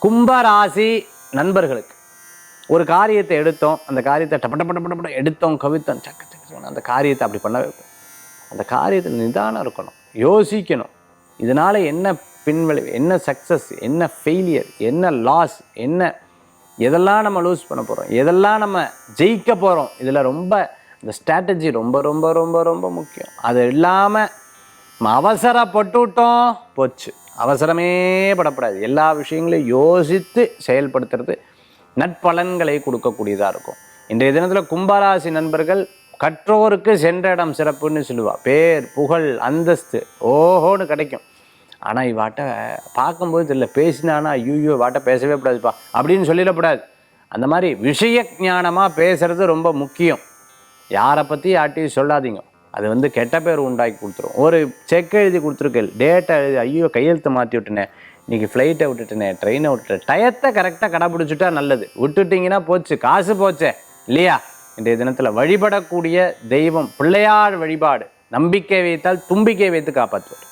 கும்பராசி நண்பர்களுக்கு ஒரு காரியத்தை எடுத்தோம், அந்த காரியத்தை டப்பட்ட எடுத்தோம், கவித்தோம், சக்க சக்க அந்த காரியத்தை அப்படி பண்ணவே அந்த காரியத்தில் நிதானம் இருக்கணும், யோசிக்கணும். இதனால் என்ன பின்விளைவு, என்ன சக்ஸஸ், என்ன ஃபெயிலியர், என்ன லாஸ், என்ன எதெல்லாம் நம்ம லூஸ் பண்ண போகிறோம், எதெல்லாம் நம்ம ஜெயிக்க போகிறோம். இதில் ரொம்ப இந்த ஸ்ட்ராட்டஜி ரொம்ப ரொம்ப ரொம்ப ரொம்ப முக்கியம். அது இல்லாமல் நம்ம அவசரப்பட்டுவிட்டோம் போச்சு. அவசரமே படப்படாது. எல்லா விஷயங்களையும் யோசித்து செயல்படுத்துறது நற்பலன்களை கொடுக்கக்கூடியதாக இருக்கும். இன்றைய தினத்தில் கும்பராசி நண்பர்கள் கற்றோருக்கு சென்ற இடம் சிறப்புன்னு சொல்லுவா. பேர் புகழ் அந்தஸ்து ஓஹோன்னு கிடைக்கும். ஆனால் இவாட்ட பார்க்கும்போது தெரியல, பேசினானா ஐயோ வாட்ட பேசவே கூடாதுப்பா அப்படின்னு சொல்லிடக்கூடாது. அந்த மாதிரி விஷய ஞானமாக பேசுகிறது ரொம்ப முக்கியம். யாரை பற்றி யார்ட்டையும் சொல்லாதீங்க. அது கெட்ட பேர் உண்டாக்கி கொடுத்துரும். ஒரு செக் எழுதி கொடுத்துருக்கேன், டேட்டை எழுதி ஐயோ கையெழுத்து மாற்றி விட்டுனேன், இன்றைக்கி ஃப்ளைட்டை விட்டுட்டேனே, ட்ரெயினை விட்டுட்டேன், டயத்தை கரெக்டாக கடைப்பிடிச்சிட்டா நல்லது. விட்டுட்டிங்கன்னா போச்சு, காசு போச்சே இல்லையா. இன்றைய தினத்தில் வழிபடக்கூடிய தெய்வம் பிள்ளையார் வழிபாடு. நம்பிக்கை வைத்தால் தும்பிக்கை வைத்து காப்பாற்றுவார்.